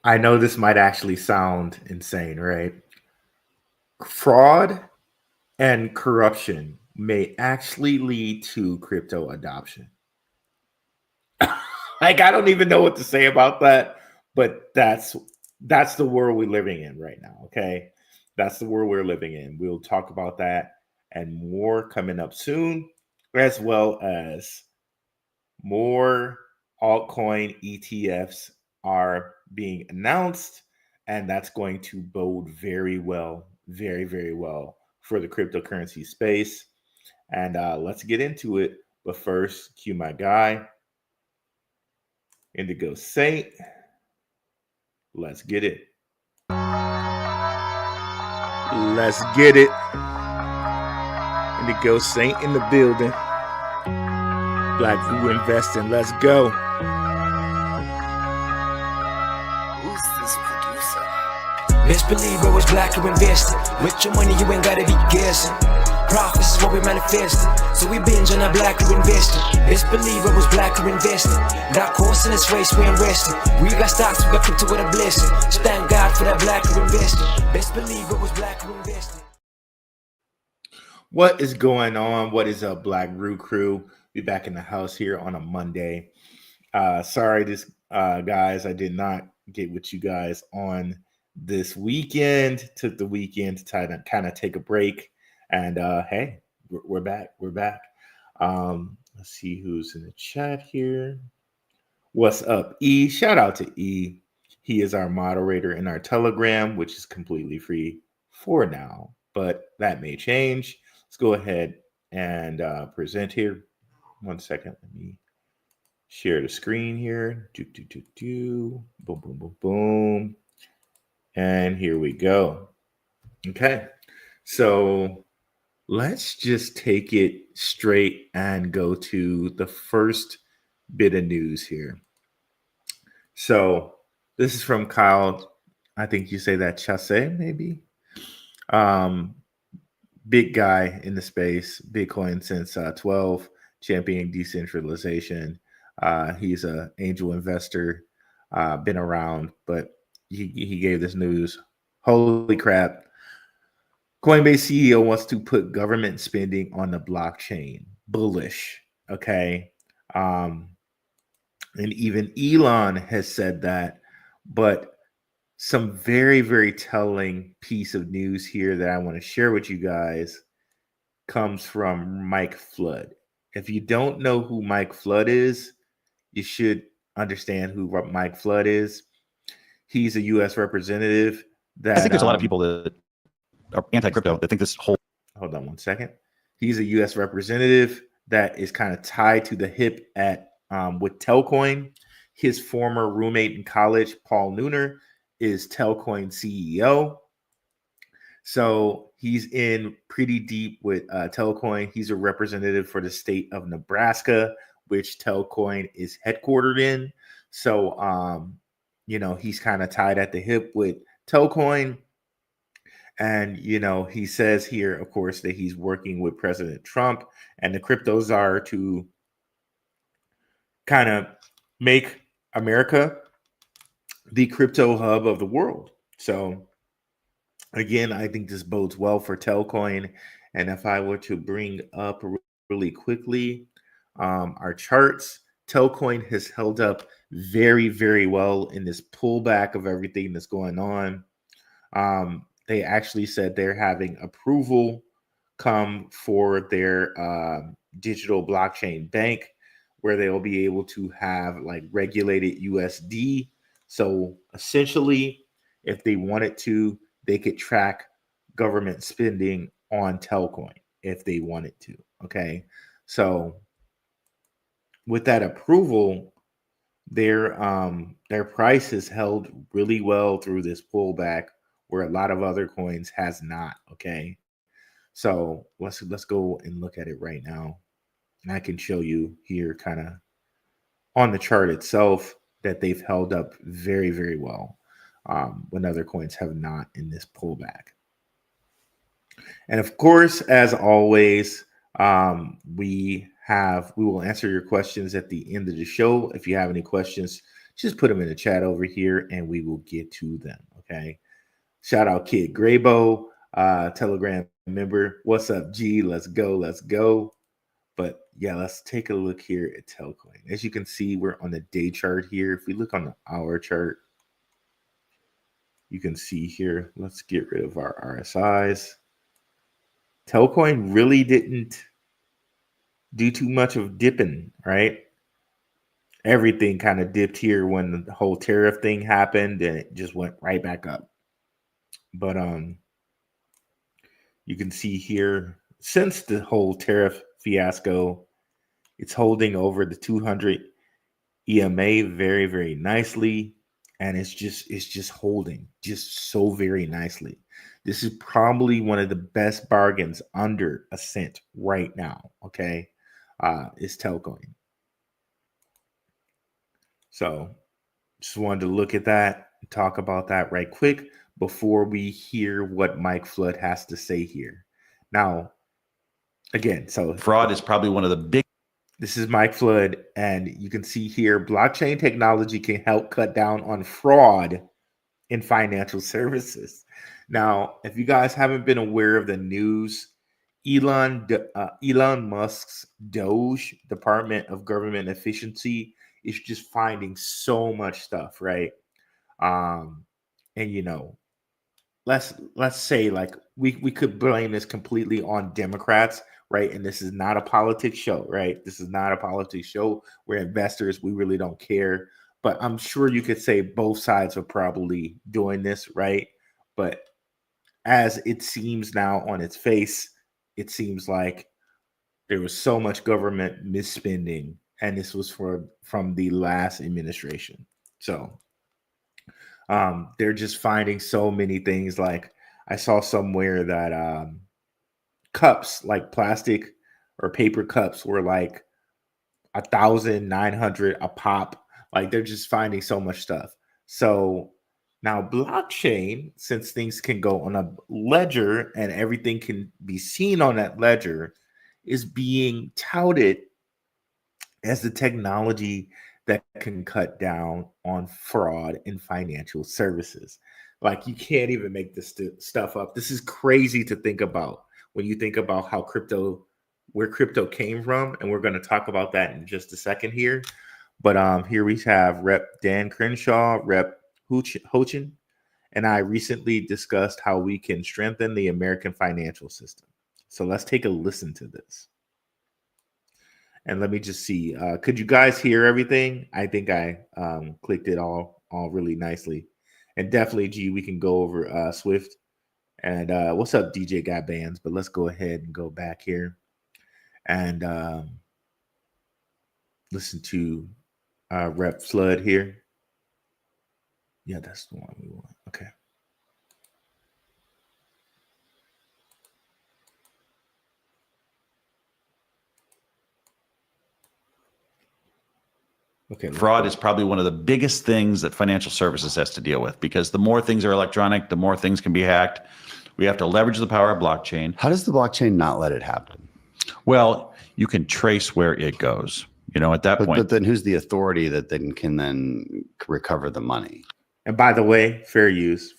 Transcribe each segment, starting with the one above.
I know this might actually sound insane, right? Fraud and corruption may actually lead to crypto adoption. Like, I don't even know what to say about that, but that's the world we're living in right now. Okay, that's the world we're living in. We'll talk about that and more coming up soon, as well as more altcoin ETFs are being announced, and that's going to bode very well, very, very well for the cryptocurrency space. And let's get into it. But first, cue my guy, Indigo Saint. Let's get it. Let's get it. Indigo Saint in the building. Blackrue Investing. Let's go. Who's this producer? Best believe it was Blackrue Investing. With your money, you ain't gotta be guessing. Profits is what we manifesting. So we binge on that Blackrue Investing. Best believe it was Blackrue Investing. Got course in this race, we ain't resting. We got stocks, we got crypto with a blessing. So thank God for that Blackrue Investing. Best believe it was Blackrue Investing. What is going on? What is up, Blackrue crew? Be back in the house here on a Monday. Sorry, guys, I did not get with you guys on this weekend. Took the weekend to kind of take a break. And hey, we're back. We're back. Let's see who's in the chat here. What's up, E? Shout out to E. He is our moderator in our Telegram, which is completely free for now, but that may change. Let's go ahead and present here. 1 second. Let me share the screen here. Boom, boom, boom, boom. And here we go. Okay. So let's just take it straight and go to the first bit of news here. So this is from Kyle. I think you say that Chasse, maybe. Big guy in the space, Bitcoin since 12, championing decentralization. He's an angel investor, been around, but he gave this news. Holy crap. Coinbase CEO wants to put government spending on the blockchain. Bullish. Okay. And even Elon has said that. But some very, very telling piece of news here that I want to share with you guys comes from Mike Flood. If you don't know who Mike Flood is, you should understand who Mike Flood is. He's a U.S. representative that... I think there's a lot of people that are anti-crypto that think this whole... Hold on 1 second. He's a U.S. representative that is kind of tied to the hip at with Telcoin. His former roommate in college, Paul Nooner, is Telcoin CEO. So he's in pretty deep with Telcoin. He's a representative for the state of Nebraska, which Telcoin is headquartered in. So, he's kind of tied at the hip with Telcoin. And, he says here, of course, that he's working with President Trump and the crypto czar to kind of make America the crypto hub of the world. So again, I think this bodes well for Telcoin. And if I were to bring up really quickly our charts, Telcoin has held up very, very well in this pullback of everything that's going on. They actually said they're having approval come for their digital blockchain bank, where they'll be able to have like regulated USD. So essentially, if they wanted to, they could track government spending on Telcoin if they wanted to. Okay. So with that approval, their price has held really well through this pullback, where a lot of other coins has not. Okay. So let's go and look at it right now. And I can show you here kind of on the chart itself that they've held up very, very well when other coins have not in this pullback. And of course, as always, we will answer your questions at the end of the show. If you have any questions, just put them in the chat over here and we will get to them. Okay. Shout out Kid Graybo, Telegram member. What's up, G? Let's go. Let's go. But yeah, let's take a look here at Telcoin. As you can see, we're on the day chart here. If we look on the hour chart, you can see here, let's get rid of our RSIs. Telcoin really didn't do too much of dipping, right? Everything kind of dipped here when the whole tariff thing happened and it just went right back up. But you can see here, since the whole tariff fiasco, it's holding over the 200 EMA very, very nicely. And it's just holding just so very nicely. This is probably one of the best bargains under a cent right now. Okay. Is Telcoin. So just wanted to look at that and talk about that right quick before we hear what Mike Flood has to say here. Now, again, so Fraud is probably one of the big. This is Mike Flood, and you can see here, blockchain technology can help cut down on fraud in financial services. Now, if you guys haven't been aware of the news, Elon Musk's Doge, Department of Government Efficiency, is just finding so much stuff, right? And you know, let's say like we could blame this completely on Democrats, right? And this is not a politics show, right? This is not a politics show. We're investors. We really don't care. But I'm sure you could say both sides are probably doing this, right? But as it seems now on its face, it seems like there was so much government misspending, and this was from the last administration. So they're just finding so many things. Like I saw somewhere that cups, like plastic or paper cups, were like 1,900 a pop. Like they're just finding so much stuff. So now blockchain, since things can go on a ledger and everything can be seen on that ledger, is being touted as the technology that can cut down on fraud in financial services. Like you can't even make this stuff up. This is crazy to think about when you think about where crypto came from, and we're going to talk about that in just a second here. But here we have Rep. Dan Crenshaw, Rep. Hochin, and I recently discussed how we can strengthen the American financial system. So let's take a listen to this. And let me just see. Could you guys hear everything? I think I clicked it all really nicely. And definitely, G, we can go over Swift. And what's up, DJ Got Bands? But let's go ahead and go back here and listen to Rep Flood here. Yeah, that's the one we want. Okay. Okay. Fraud is probably one of the biggest things that financial services has to deal with, because the more things are electronic, the more things can be hacked. We have to leverage the power of blockchain. How does the blockchain not let it happen? Well, you can trace where it goes. You know, at that point. But then who's the authority that then can recover the money? And by the way, fair use.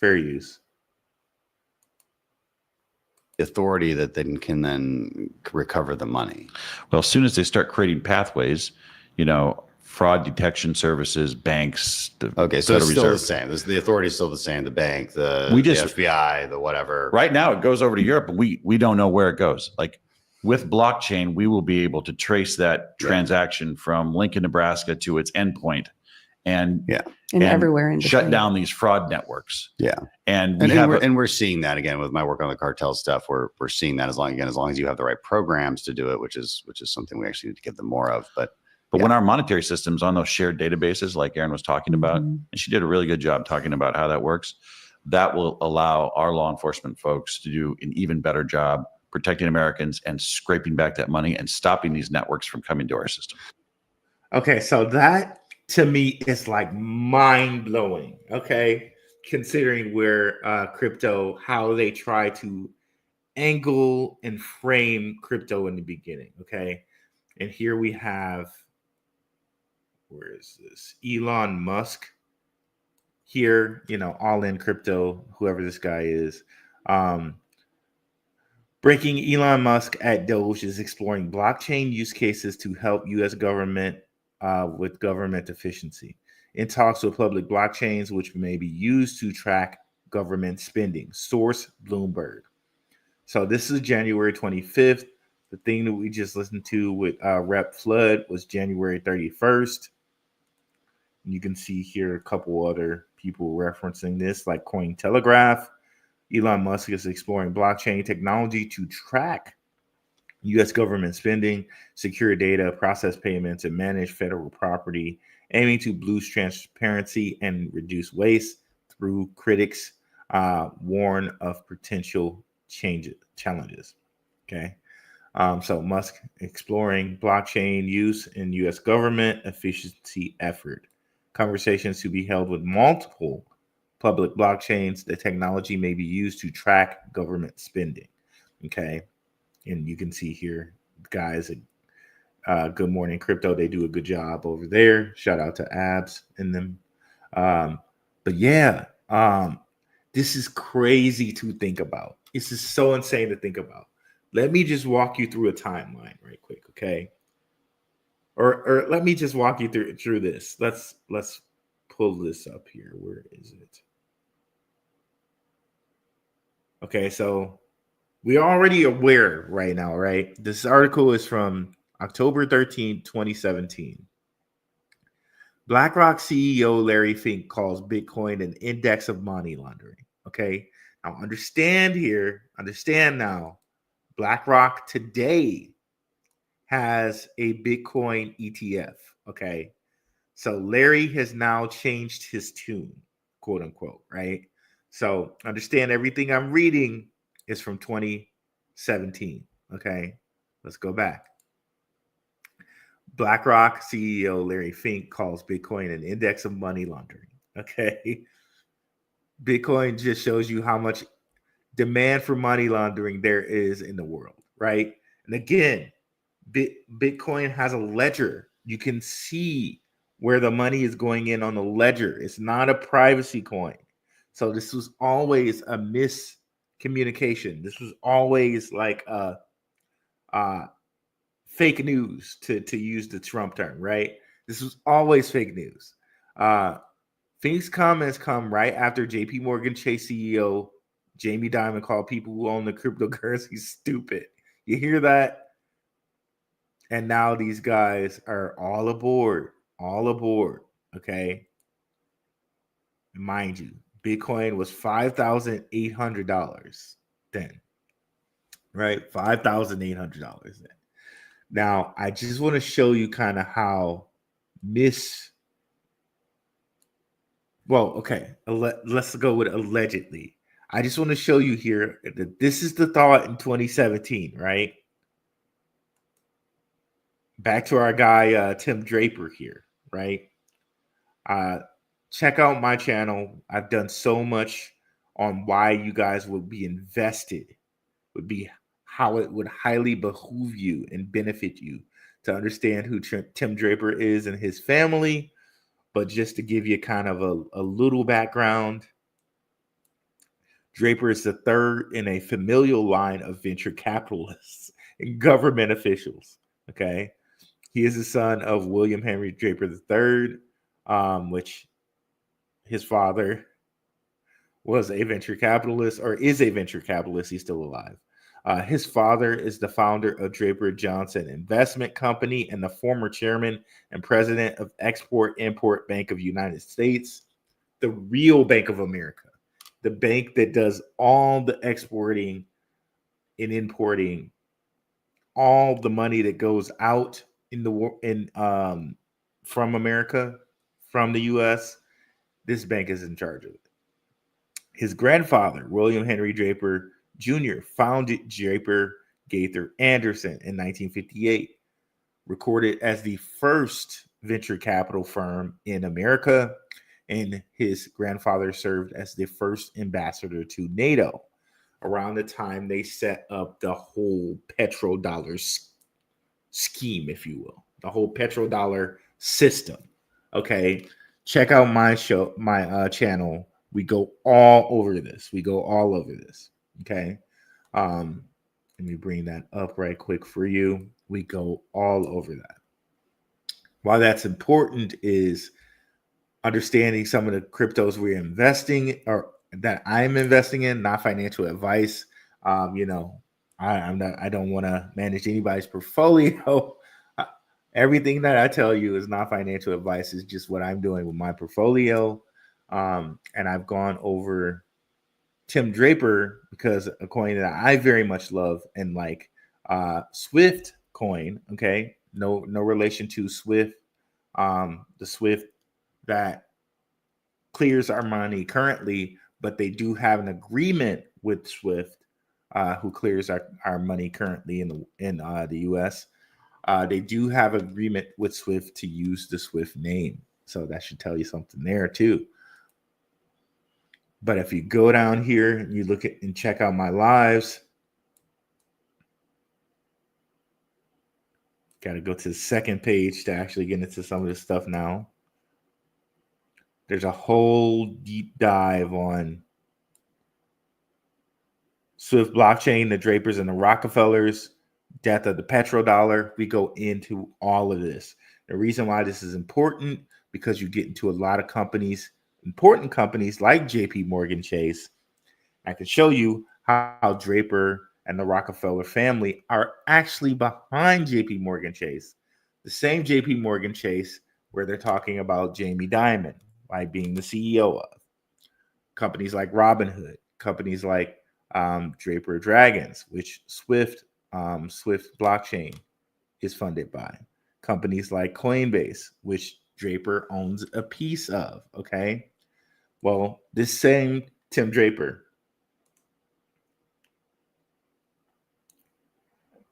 The authority that then can recover the money. Well, as soon as they start creating pathways, you know, fraud detection services, banks. Okay, so it's still the same. The authority is still the same. The bank, the FBI, the whatever. Right now, it goes over to Europe, but we don't know where it goes. Like with blockchain, we will be able to trace that transaction from Lincoln, Nebraska to its endpoint, and everywhere in shut between. Down these fraud networks. Yeah, and we're seeing that again with my work on the cartel stuff. We're seeing that as long as you have the right programs to do it, which is something we actually need to get them more of. But when our monetary system's on those shared databases, like Erin was talking about, and she did a really good job talking about how that works, that will allow our law enforcement folks to do an even better job protecting Americans and scraping back that money and stopping these networks from coming to our system. Okay, so that to me is like mind blowing. Okay, considering where crypto, how they try to angle and frame crypto in the beginning. Okay, and here we have. where is this? Elon Musk here, all in crypto, whoever this guy is. Breaking: Elon Musk at Doge is exploring blockchain use cases to help U.S. government with government efficiency. In talks with public blockchains, which may be used to track government spending. Source: Bloomberg. So this is January 25th. The thing that we just listened to with Rep Flood was January 31st. You can see here a couple other people referencing this, like Cointelegraph. Elon Musk is exploring blockchain technology to track U.S. government spending, secure data, process payments, and manage federal property, aiming to boost transparency and reduce waste. Through critics warn of potential challenges. Okay. So Musk exploring blockchain use in U.S. government efficiency effort. Conversations to be held with multiple public blockchains. The technology may be used to track government spending. Okay. And you can see here, guys at Good Morning Crypto, they do a good job over there. Shout out to Abs and them. But yeah, this is crazy to think about. This is so insane to think about. Let me just walk you through a timeline right quick, okay? Or let me just walk you through this. Let's pull this up here. Where is it? Okay, so we're already aware right now, right? This article is from October 13, 2017. BlackRock CEO Larry Fink calls Bitcoin an index of money laundering. Okay, now understand now, BlackRock today has a Bitcoin ETF. Okay, so Larry has now changed his tune, quote unquote, right? So understand everything I'm reading is from 2017. Okay, let's go back. BlackRock CEO Larry Fink calls Bitcoin an index of money laundering. Okay. Bitcoin just shows you how much demand for money laundering there is in the world, right? And again, Bitcoin has a ledger. You can see where the money is going in on the ledger. It's not a privacy coin. So this was always a miscommunication. This was always like fake news, to use the Trump term, right? This was always fake news. Fink's comments come right after JP Morgan Chase CEO Jamie Dimon called people who own the cryptocurrency stupid. You hear that? And now these guys are all aboard. Okay. Mind you, Bitcoin was $5,800 then, right? $5,800 then. Now, I just want to show you kind of how let's go with allegedly. I just want to show you here that this is the thought in 2017, right? Back to our guy, Tim Draper here, right? Check out my channel. I've done so much on why you guys would be invested, how it would highly behoove you and benefit you to understand who Tim Draper is and his family. But just to give you kind of a little background, Draper is the third in a familial line of venture capitalists and government officials. Okay. He is the son of William Henry Draper III, which his father was a venture capitalist, or is a venture capitalist. He's still alive. His father is the founder of Draper Johnson Investment Company and the former chairman and president of Export-Import Bank of the United States, the real Bank of America, the bank that does all the exporting and importing, all the money that goes out from America, from the U.S. This bank is in charge of it. His grandfather, William Henry Draper Jr., founded Draper Gaither Anderson in 1958, recorded as the first venture capital firm in America, and his grandfather served as the first ambassador to NATO around the time they set up the whole petrodollar scheme, if you will, the whole petrodollar system. Okay, check out my channel. We go all over this. Okay. Let me bring that up right quick for you. We go all over that. Why that's important is understanding some of the cryptos we're investing or that I'm investing in, not financial advice. You know, I don't want to manage anybody's portfolio. Everything that I tell you is not financial advice. It's just what I'm doing with my portfolio. And I've gone over Tim Draper because a coin that I very much love and like, Swift coin. Okay, no relation to Swift. The Swift that clears our money currently, but they do have an agreement with Swift, who clears our money currently in the U.S. They do have agreement with Swift to use the Swift name, so that should tell you something there too. But if you go down here and you look at and check out my lives, got to go to the second page to actually get into some of this stuff now. There's a whole deep dive on Swift blockchain, the Drapers and the Rockefellers, death of the petrodollar. We go into all of this. The reason why this is important, because you get into a lot of companies, important companies like JP Morgan Chase. I can show you how Draper and the Rockefeller family are actually behind JP Morgan Chase. The same JP Morgan Chase where they're talking about Jamie Dimon, like being the CEO of. Companies like Robinhood, companies like Draper Dragons, which Swift blockchain is funded by. Companies like Coinbase, which Draper owns a piece of. Okay. Well, this same Tim Draper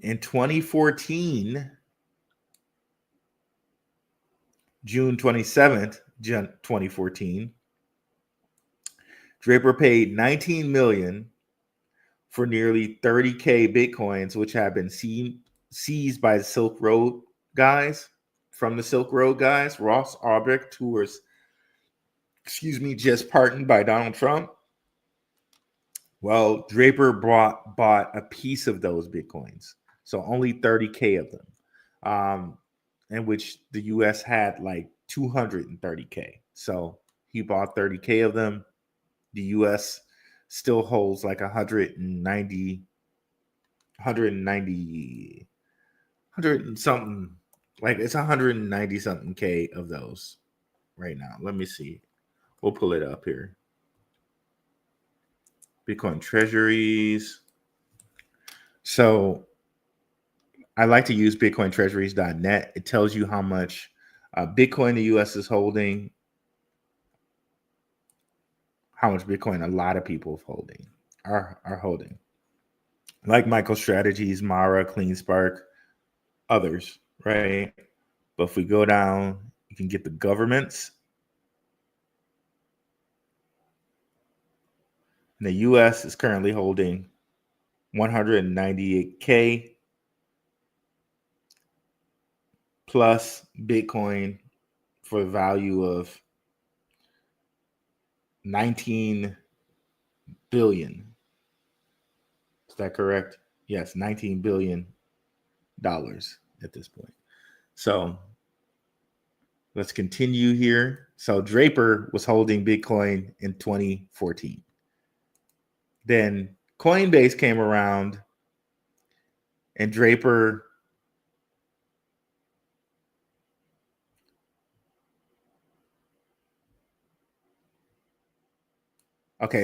in 2014, June 27th, 2014, Draper paid $19 million for nearly 30K Bitcoins, which have been seized by the Silk Road guys, Ross Ulbricht, who was, just pardoned by Donald Trump. Well, Draper bought a piece of those Bitcoins, so only 30K of them, in which the U.S. had like 230K. So he bought 30K of them. The U.S. still holds like 100 and something, like it's 190 something K of those right now. Let me see. We'll pull it up here. Bitcoin treasuries. So I like to use bitcointreasuries.net. It tells you how much Bitcoin the U.S. is holding, how much Bitcoin a lot of people are holding. Like MicroStrategies, Mara, CleanSpark, others, right? But if we go down, you can get the governments. And the U.S. is currently holding 198K plus Bitcoin for the value of 19 billion. Is that correct? Yes, $19 billion at this point. So let's continue here. So Draper was holding Bitcoin in 2014. Then Coinbase came around and Draper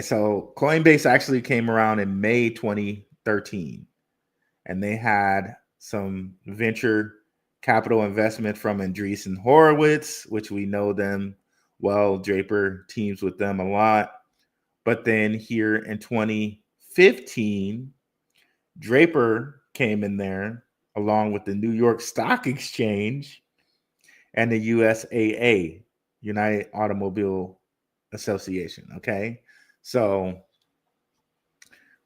so Coinbase actually came around in May 2013, and they had some venture capital investment from Andreessen Horowitz, which we know them well. Draper teams with them a lot. But then here in 2015, Draper came in there along with the New York Stock Exchange and the USAA, United Automobile Association. Okay. So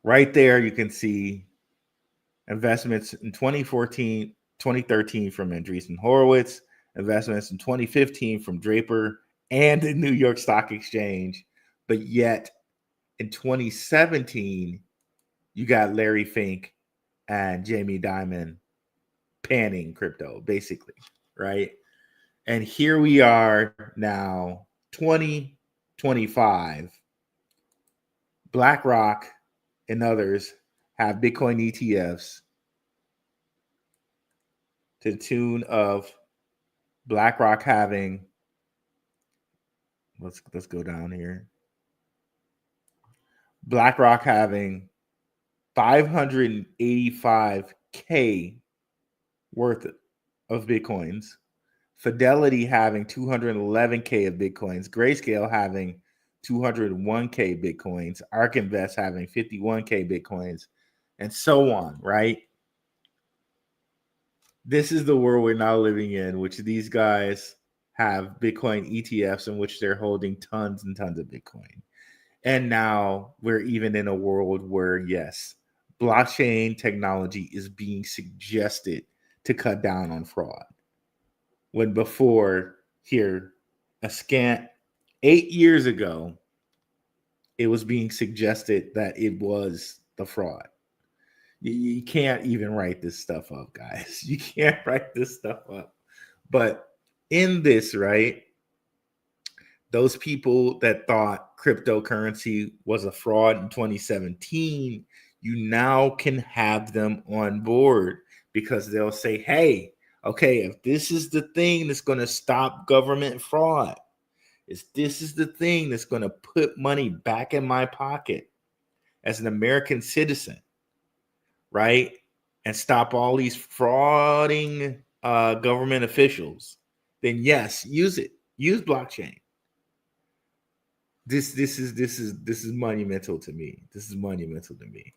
right there, you can see investments in 2013 from Andreessen Horowitz, investments in 2015 from Draper and the New York Stock Exchange. But yet in 2017, you got Larry Fink and Jamie Dimon panning crypto, basically, right? And here we are now, 2025. BlackRock and others have Bitcoin ETFs to the tune of BlackRock having, let's go down here. BlackRock having 585K worth of Bitcoins, Fidelity having 211K of Bitcoins, Grayscale having 201K Bitcoins, ARK Invest having 51K Bitcoins, and so on, right? This is the world we're now living in, which these guys have Bitcoin ETFs in which they're holding tons and tons of Bitcoin. And now we're even in a world where, yes, blockchain technology is being suggested to cut down on fraud. When before, here, a scant 8 years ago, it was being suggested that it was the fraud. You can't even write this stuff up, guys. You can't write this stuff up. But in this, right, those people that thought cryptocurrency was a fraud in 2017, you now can have them on board because they'll say, hey, okay, if this is the thing that's going to stop government fraud, if this is the thing that's going to put money back in my pocket as an American citizen, right, and stop all these frauding government officials, then yes, use it. Use blockchain. This is monumental to me. This is monumental to me.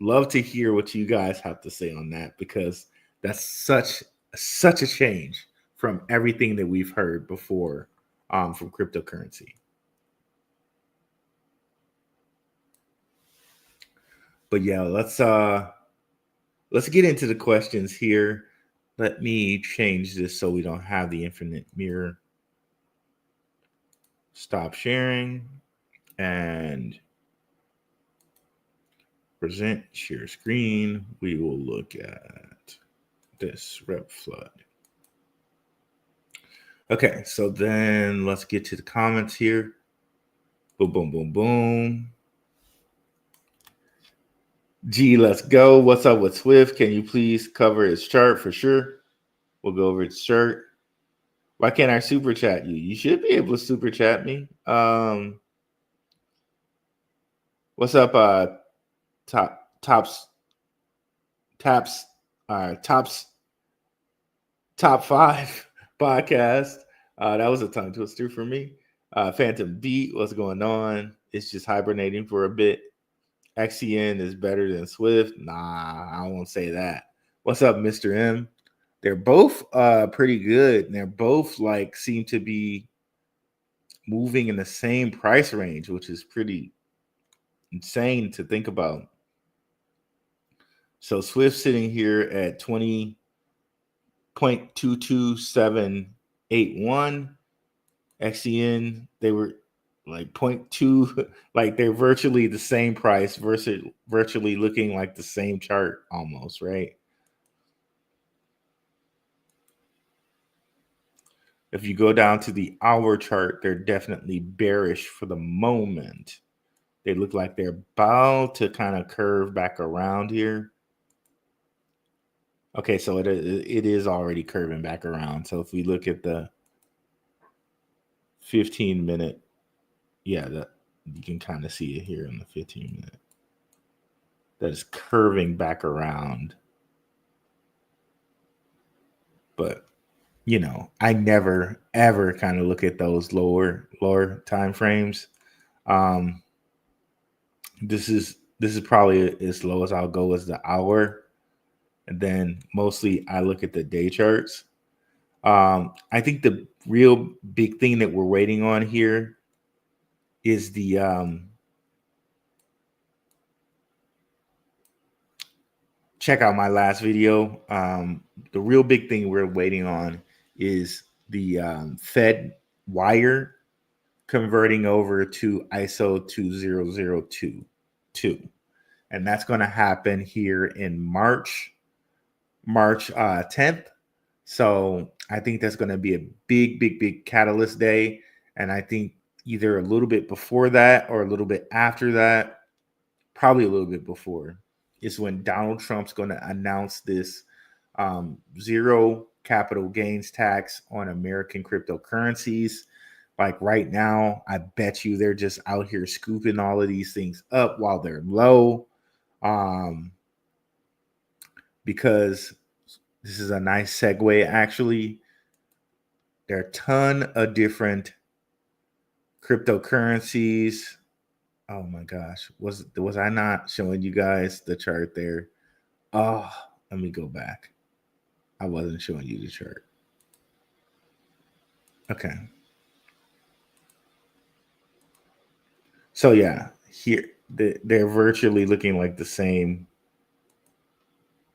Love to hear what you guys have to say on that, because that's such a change from everything that we've heard before from cryptocurrency. But yeah, let's get into the questions here. Let me change this so we don't have the infinite mirror. Stop sharing and present share screen. We will look at this rep flood. Okay, so then let's get to the comments here. Boom, boom, boom, boom. G, let's go. What's up with Swift? Can you please cover its chart? For sure. We'll go over its chart. Why can't I super chat you? You should be able to super chat me. What's up, Tops Top 5 podcast. That was a tongue twister for me. Phantom Beat, what's going on? It's just hibernating for a bit. XCN is better than Swift. Nah, I won't say that. What's up, Mr. M? They're both pretty good. And they're both like seem to be moving in the same price range, which is pretty insane to think about. So Swift sitting here at 20.22781. XCN, they were like 0.2, like they're virtually the same price versus virtually looking like the same chart almost, right? If you go down to the hour chart, they're definitely bearish for the moment. They look like they're about to kind of curve back around here. Okay, so it is already curving back around. So if we look at the 15-minute, yeah, that you can kind of see it here in the 15-minute. That is curving back around. But you know, I never ever kind of look at those lower time frames. This is probably as low as I'll go as the hour, and then mostly I look at the day charts. I think the real big thing that we're waiting on here is the check out my last video the real big thing we're waiting on is the Fed wire converting over to ISO 20022. And that's going to happen here in March 10th. So I think that's going to be a big catalyst day. And I think either a little bit before that or a little bit after that, probably a little bit before, is when Donald Trump's going to announce this zero capital gains tax on American cryptocurrencies. Like right now, I bet you they're just out here scooping all of these things up while they're low. Because this is a nice segue, actually. There are a ton of different cryptocurrencies. Oh my gosh. Was I not showing you guys the chart there? Oh, let me go back. I wasn't showing you the chart. Okay. So yeah, here they're virtually looking like the same.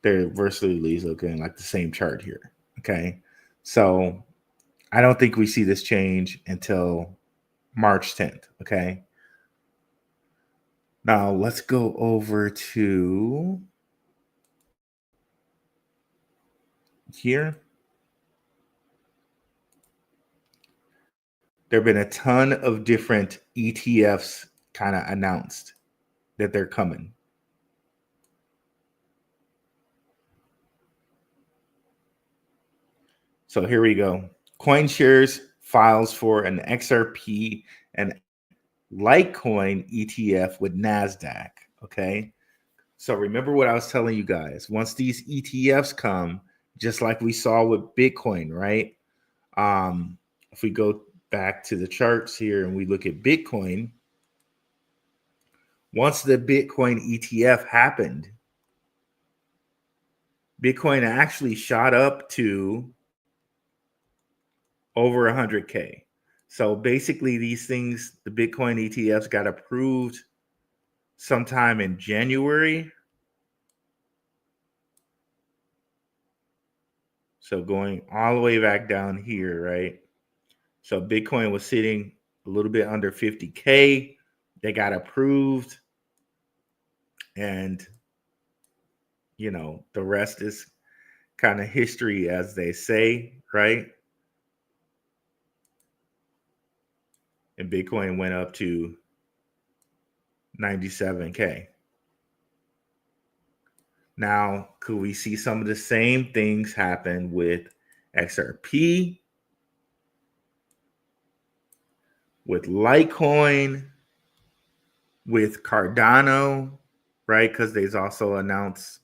They're virtually looking like the same chart here. Okay. So I don't think we see this change until March 10th. Okay. Now let's go over to here. There have been a ton of different ETFs kind of announced that they're coming. So here we go. CoinShares files for an XRP and Litecoin ETF with NASDAQ. Okay. So remember what I was telling you guys. Once these ETFs come, just like we saw with Bitcoin, right? If we go back to the charts here and we look at Bitcoin, once the Bitcoin ETF happened, Bitcoin actually shot up to over 100K. So basically these things, the Bitcoin ETFs got approved sometime in January. So going all the way back down here, right? So Bitcoin was sitting a little bit under 50K. They got approved. And, you know, the rest is kind of history, as they say, right? And Bitcoin went up to 97K. Now, could we see some of the same things happen with XRP, with Litecoin, with Cardano, right? Because they've also announced,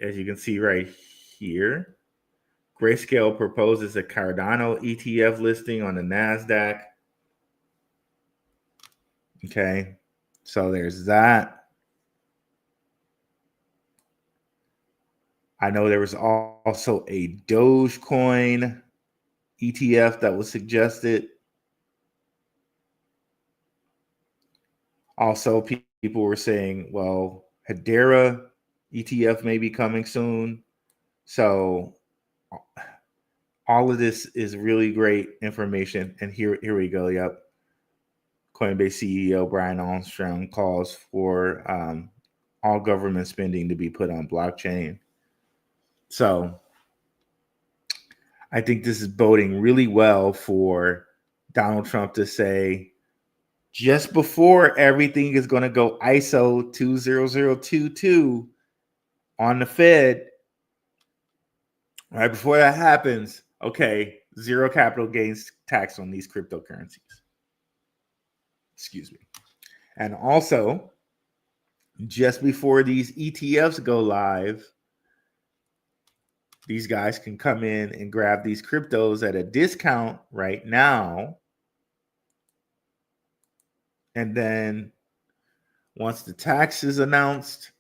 as you can see right here, Grayscale proposes a Cardano ETF listing on the NASDAQ. Okay, so there's that. I know there was also a Dogecoin ETF that was suggested. Also, people were saying, well, Hedera ETF may be coming soon. So all of this is really great information. And here we go. Yep. Coinbase CEO Brian Armstrong calls for all government spending to be put on blockchain. So I think this is boding really well for Donald Trump to say, just before everything is going to go ISO 20022 on the Fed, right before that happens, okay, zero capital gains tax on these cryptocurrencies. Excuse me. And also, just before these ETFs go live, these guys can come in and grab these cryptos at a discount right now. And then once the tax is announced,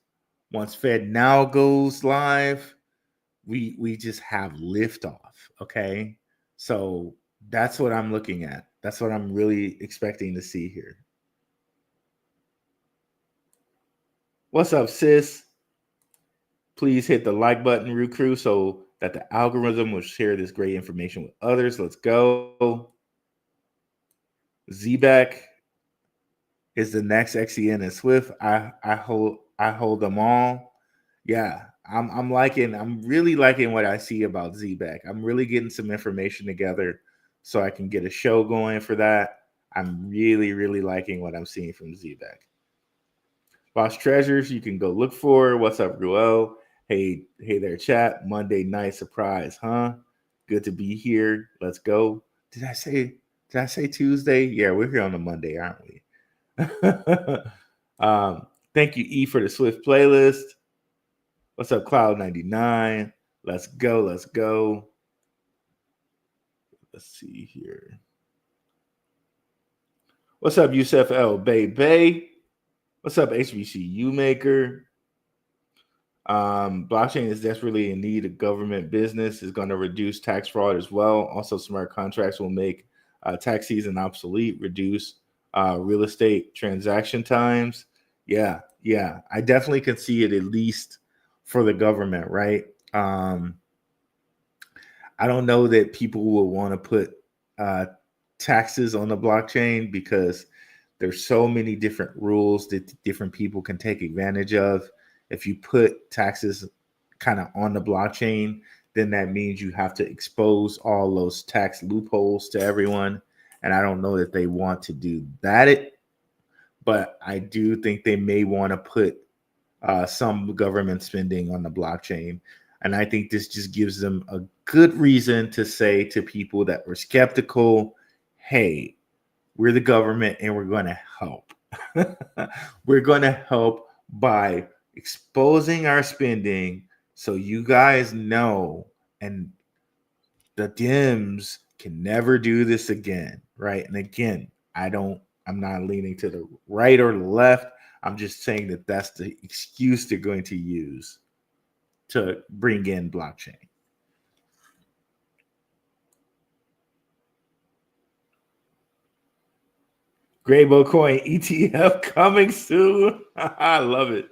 once Fed Now goes live, we just have liftoff. Okay. So that's what I'm looking at. That's what I'm really expecting to see here. What's up, sis? Please hit the like button, Root Crew, so that the algorithm will share this great information with others. Let's go. ZBAC is the next XEN and Swift. I hold them all. Yeah, I'm really liking what I see about ZBAC. I'm really getting some information together so I can get a show going for that. I'm really, really liking what I'm seeing from ZBAC. Lost treasures you can go look for. What's up, Ruel? Hey there, chat. Monday night surprise, huh? Good to be here. Let's go. Did I say Tuesday? Yeah, we're here on a Monday, aren't we? Thank you, E, for the Swift playlist. What's up, Cloud99? Let's go. Let's see here. What's up, Yusef L. Bay? What's up, HBCU Maker? Blockchain is desperately in need of government business. Is going to reduce tax fraud as well. Also, smart contracts will make tax season obsolete, reduce real estate transaction times. Yeah. I definitely can see it, at least for the government, right? I don't know that people will want to put taxes on the blockchain because there's so many different rules that different people can take advantage of. If you put taxes kind of on the blockchain, then that means you have to expose all those tax loopholes to everyone. And I don't know that they want to do that. But I do think they may want to put some government spending on the blockchain. And I think this just gives them a good reason to say to people that were skeptical, hey, we're the government and we're going to help. We're going to help by exposing our spending so you guys know, and the Dems can never do this again, right? And again, I'm not leaning to the right or the left. I'm just saying that that's the excuse they're going to use to bring in blockchain. Graybo Coin ETF coming soon. I love it.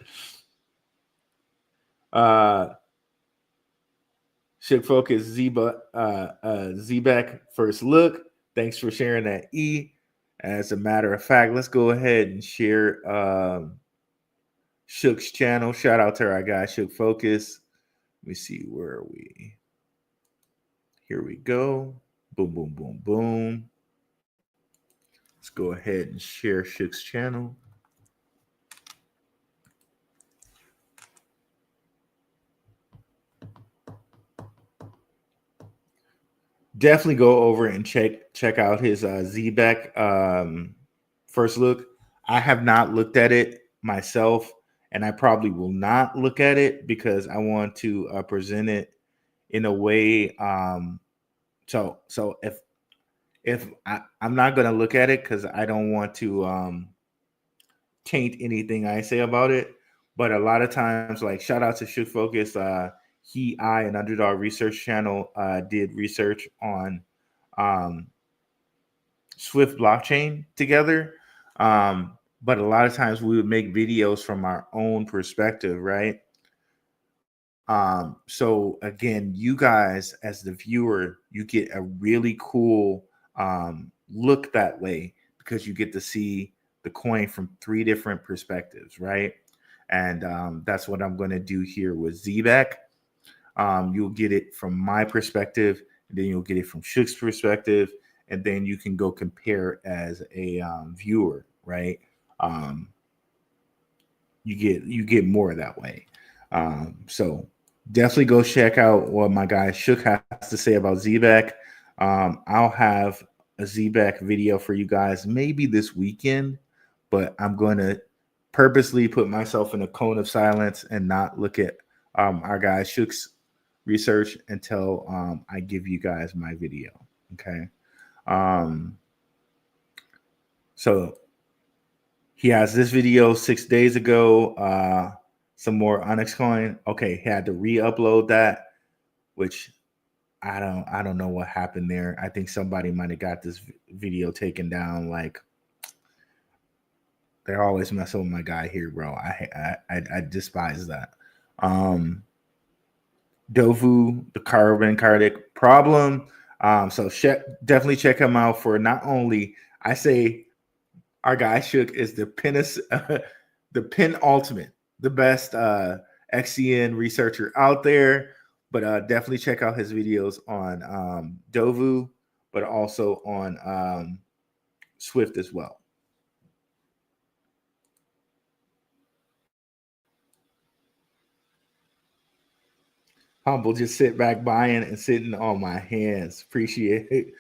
Shook Focus ZBAC first look. Thanks for sharing that, E. As a matter of fact, let's go ahead and share Shook's channel. Shout out to our guy Shook Focus. Let me see, where are we? Here we go. Boom. Let's go ahead and share Shook's channel. Definitely go over and check out his ZBAC first look. I have not looked at it myself, and I probably will not look at it because I want to present it in a way. So if I'm not going to look at it because I don't want to taint anything I say about it. But a lot of times, like, shout out to Shook Focus. And Underdog Research Channel did research on Swift blockchain together. But a lot of times we would make videos from our own perspective, right? So again, you guys as the viewer, you get a really cool look that way because you get to see the coin from 3 different perspectives, right? And that's what I'm going to do here with ZBAC. You'll get it from my perspective, and then you'll get it from Shook's perspective, and then you can go compare as a viewer, right? You get more that way. So definitely go check out what my guy Shook has to say about ZBAC. I'll have a ZBAC video for you guys maybe this weekend, but I'm going to purposely put myself in a cone of silence and not look at our guy Shook's research until I give you guys my video. Okay. So he has this video 6 days ago. Some more Onyx coin. Okay, he had to re-upload that, which I don't know what happened there. I think somebody might have got this video taken down. Like, they're always messing with my guy here, bro. I despise that. Dovu, the carbon cardiac problem. So definitely check him out for not only, I say our guy Shook is the the penultimate, the best XCN researcher out there. But definitely check out his videos on Dovu, but also on Swift as well. Humble, just sit back buying and sitting on my hands. Appreciate it.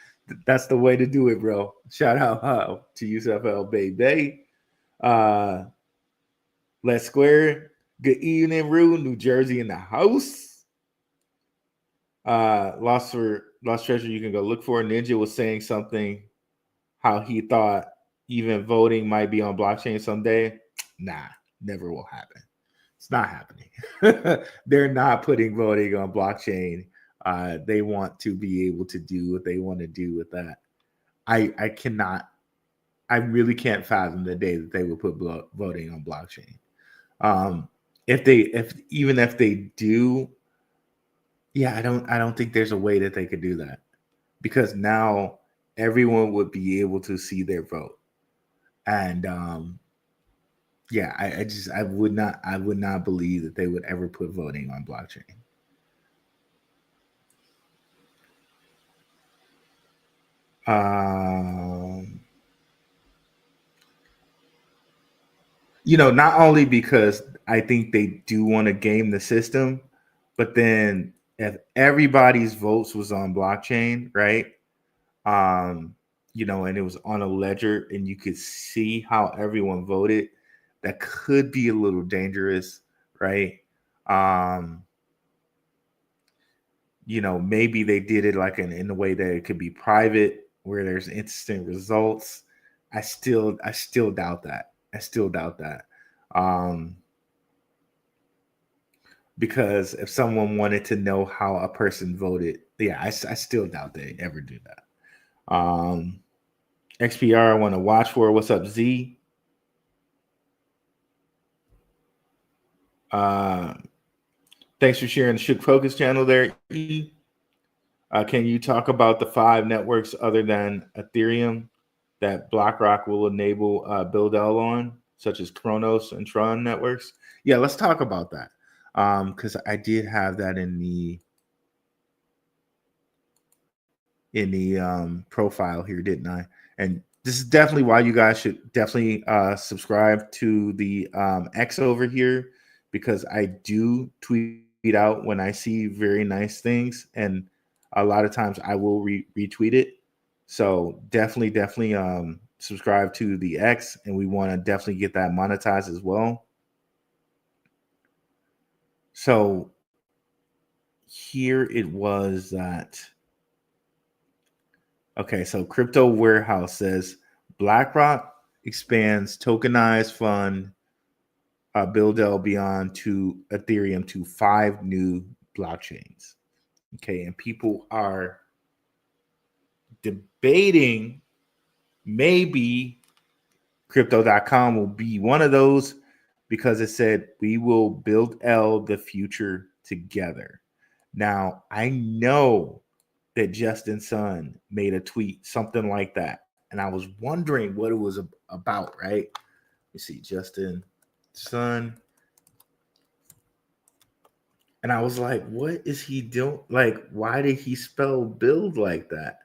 That's the way to do it, bro. Shout out to USFL baby. Let's Square. Good evening, Rue. New Jersey in the house. Lost Treasure, you can go look for. Ninja was saying something, how he thought even voting might be on blockchain someday. Nah, never will happen. It's not happening. They're not putting voting on blockchain. They want to be able to do what they want to do with that. I really can't fathom the day that they would put voting on blockchain. If they do, yeah, I don't think there's a way that they could do that, because now everyone would be able to see their vote. And yeah, I would not believe that they would ever put voting on blockchain. Not only because I think they do want to game the system, but then if everybody's votes was on blockchain, right? And it was on a ledger and you could see how everyone voted, that could be a little dangerous, right? Maybe they did it like in a way that it could be private, where there's instant results. I still doubt that. Because if someone wanted to know how a person voted, yeah, I still doubt they ever do that. XPR, I want to watch for. What's up, Z? Thanks for sharing the Shook Focus channel there. Can you talk about the 5 networks other than Ethereum that BlackRock will enable BullDL on, such as Kronos and Tron networks? Yeah, let's talk about that. Because I did have that in the profile here, didn't I? And this is definitely why you guys should definitely subscribe to the X over here, because I do tweet out when I see very nice things, and a lot of times I will retweet it. So definitely subscribe to the X, and we want to definitely get that monetized as well. So here it was that. Okay, so Crypto Warehouse says BlackRock expands tokenized fund BullDL beyond to Ethereum to 5 new blockchains. Okay, and people are debating maybe Crypto.com will be one of those, because it said we will build the future together. Now, I know that Justin Sun made a tweet, something like that. And I was wondering what it was about, right? You see, Justin Sun. And I was like, what is he doing? Like, why did he spell build like that?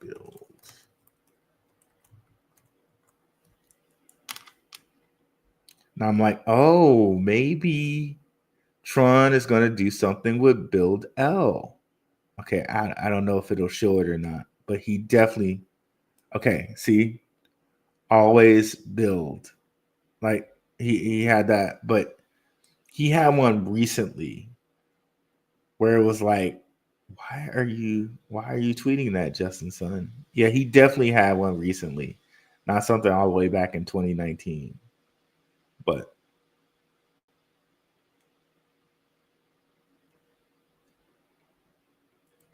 Build. Now I'm like, oh, maybe Tron is going to do something with build L. Okay, I don't know if it'll show it or not, but he definitely, okay, see, always build. Like he had that, but he had one recently where it was like, why are you tweeting that, Justin Sun? Yeah, he definitely had one recently, not something all the way back in 2019, but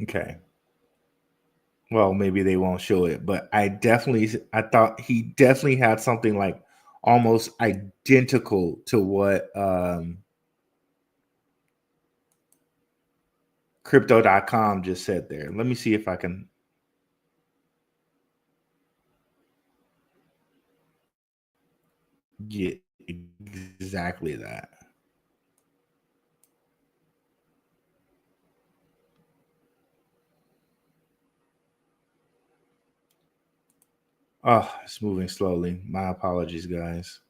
okay. Well, maybe they won't show it, but I thought he definitely had something like almost identical to what Crypto.com just said there. Let me see if I can get exactly that. Oh, it's moving slowly. My apologies, guys.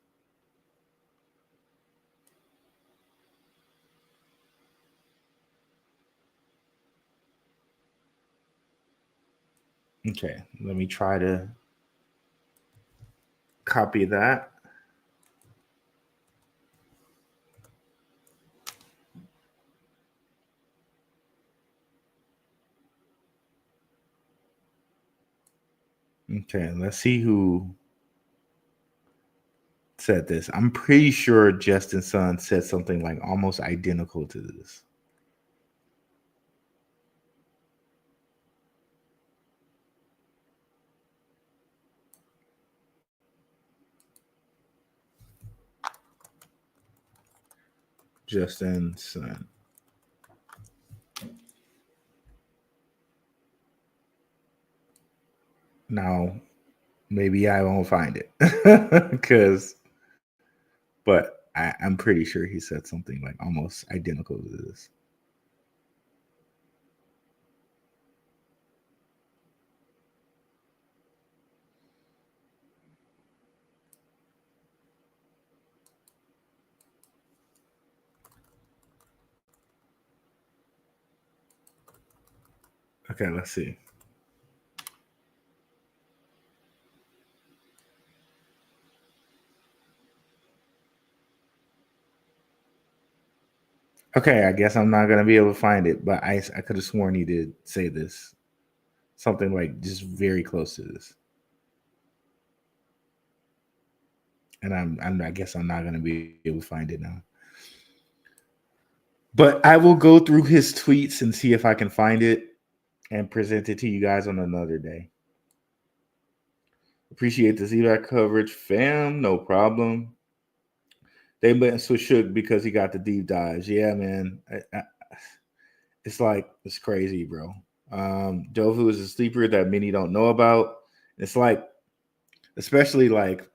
Okay, let me try to copy that. Okay, let's see who said this. I'm pretty sure Justin Sun said something like almost identical to this. Justin Sun. Now, maybe I won't find it but I'm pretty sure he said something like almost identical to this. Okay, let's see. Okay, I guess I'm not gonna be able to find it, but I could have sworn he did say this. Something like just very close to this. And I guess I'm not gonna be able to find it now. But I will go through his tweets and see if I can find it and present it to you guys on another day. Appreciate the Z-Back coverage, fam. No problem. They went so shook because he got the deep dives. Yeah, man. It's like, it's crazy, bro. Dovu is a sleeper that many don't know about. It's like, especially like,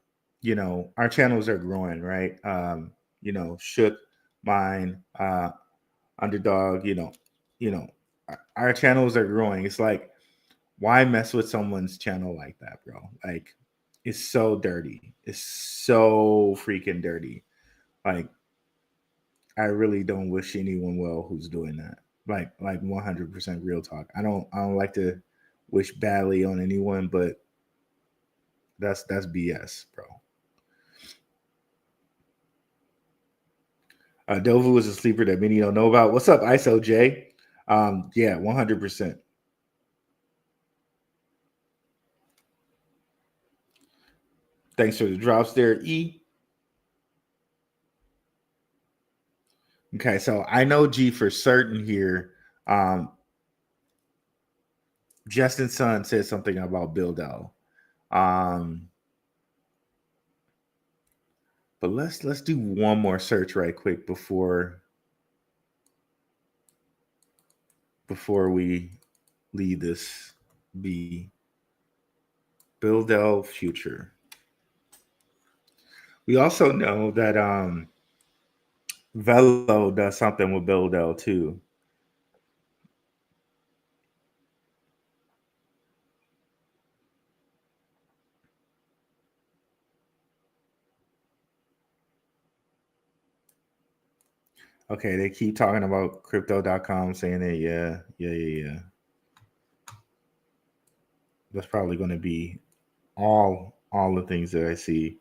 you know, our channels are growing, right? You know, Shook, mine, Underdog, you know, our channels are growing. It's like, why mess with someone's channel like that, bro? Like, it's so dirty. It's so freaking dirty. Like, I really don't wish anyone well who's doing that. Like 100% real talk. I don't like to wish badly on anyone, but that's BS, bro. Dovu is a sleeper that many don't know about. What's up, ISO J? Yeah, 100%. Thanks for the drops there, E. Okay, so I know G for certain here. Justin Sun said something about Buildo. But let's do one more search right quick before we leave this be. Buildo future. We also know that Velo does something with Buildo too. Okay, they keep talking about crypto.com, saying that yeah. That's probably going to be all the things that I see.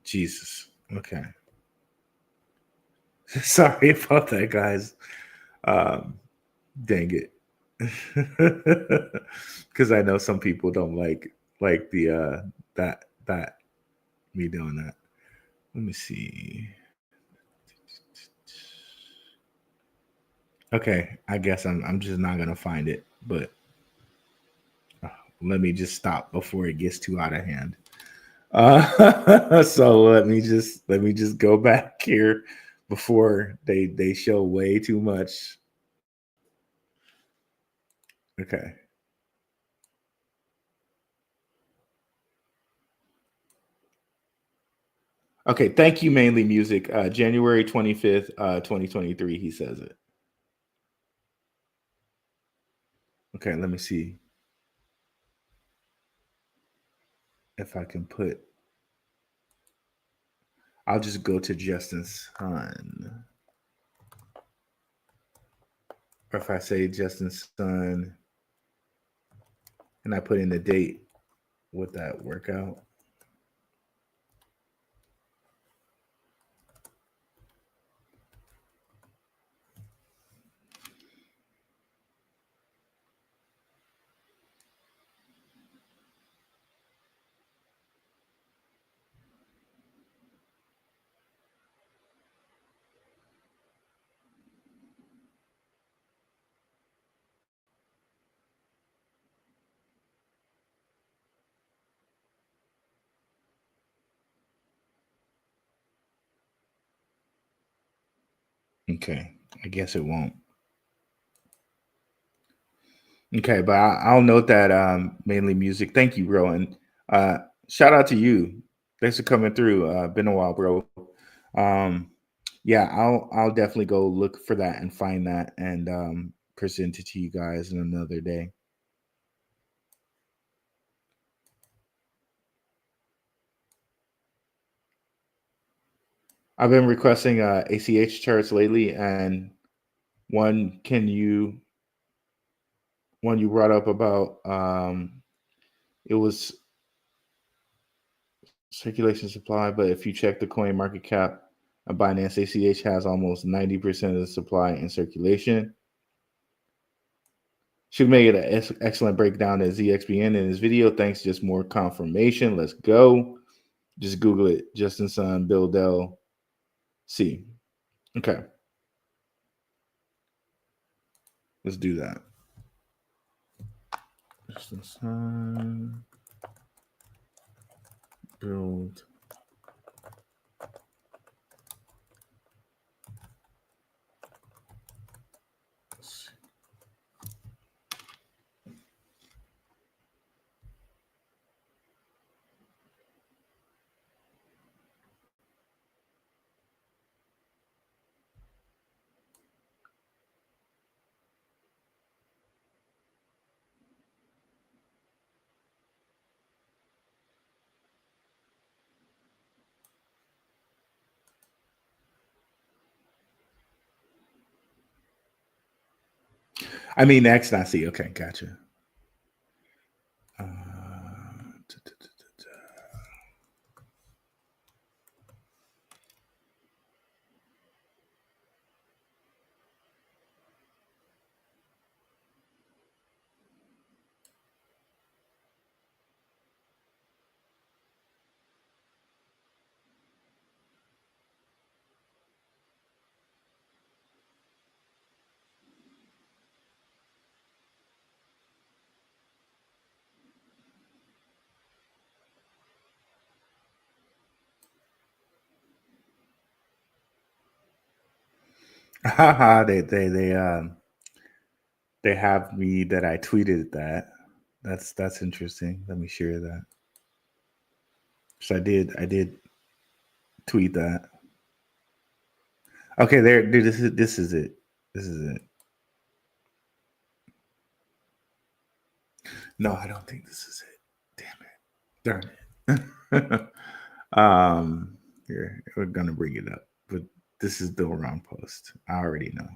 Jesus. Okay. Sorry about that, guys. Dang it. Because I know some people don't like the that me doing that. Let me see. Okay, I guess I'm just not gonna find it, but let me just stop before it gets too out of hand. So let me just go back here before they show way too much. Okay. Okay, thank you, Mainly Music. January 25th, 2023, he says it. Okay, let me see if I can put, I'll just go to Justin's son. Or if I say Justin's son and I put in the date, would that work out? Okay, I guess it won't. Okay, but I'll note that Mainly Music. Thank you, bro. And shout out to you. Thanks for coming through. Been a while, bro. Yeah, I'll definitely go look for that and find that and present it to you guys in another day. I've been requesting ACH charts lately, and one you brought up about it was circulation supply, but if you check the coin market cap, Binance ACH has almost 90% of the supply in circulation. Should make it an excellent breakdown at ZXBN in this video. Thanks, just more confirmation. Let's go. Just Google it. Justin Sun, Bill Dell. See. Okay. Let's do that. Justin Sun. Build. I mean, X, not C. Okay, gotcha. They have me that I tweeted that. That's interesting. Let me share that. So I did tweet that. Okay, there. This is it. This is it. No, I don't think this is it. Damn it. Darn it. Here, we're gonna bring it up, but this is the wrong post. I already know.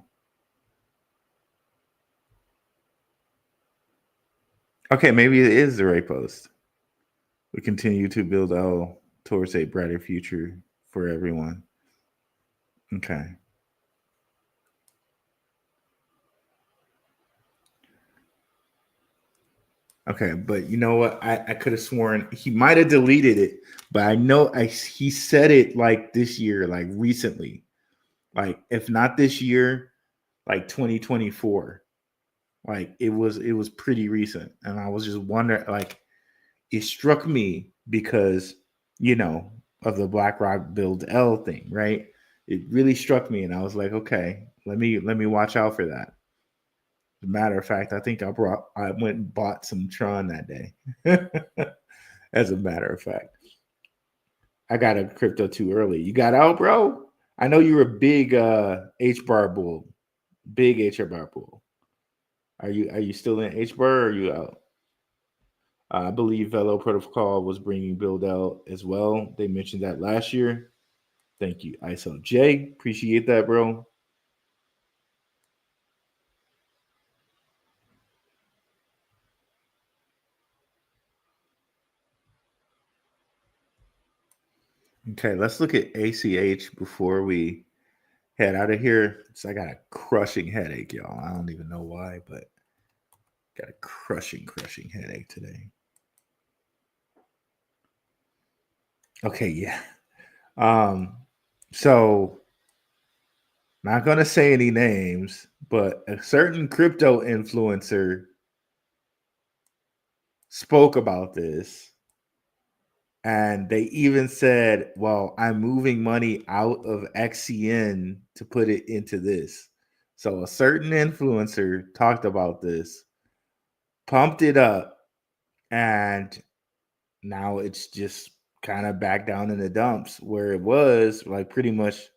Okay, maybe it is the right post. We continue to build L towards a brighter future for everyone. Okay. Okay, but you know what? I could have sworn he might have deleted it, but I know he said it like this year, like recently. Like if not this year, like 2024. Like it was pretty recent, and I was just wondering, like it struck me because of the BlackRock Build L thing, right? It really struck me, and I was like, okay, let me watch out for that. As a matter of fact, I think I went and bought some Tron that day. As a matter of fact, I got a crypto too early. You got out, bro? I know you're a big Hbar bull, big Hbar bull. Are you still in Hbar or are you out? I believe Velo Protocol was bringing build out as well. They mentioned that last year. Thank you, ISO J. Appreciate that, bro. Okay, let's look at ACH before we head out of here. So I got a crushing headache, y'all. I don't even know why, but got a crushing headache today. Okay, yeah. So not gonna say any names, but a certain crypto influencer spoke about this, and they even said, well, I'm moving money out of XCN to put it into this. So a certain influencer talked about this, pumped it up, and now it's just kind of back down in the dumps where it was like pretty much,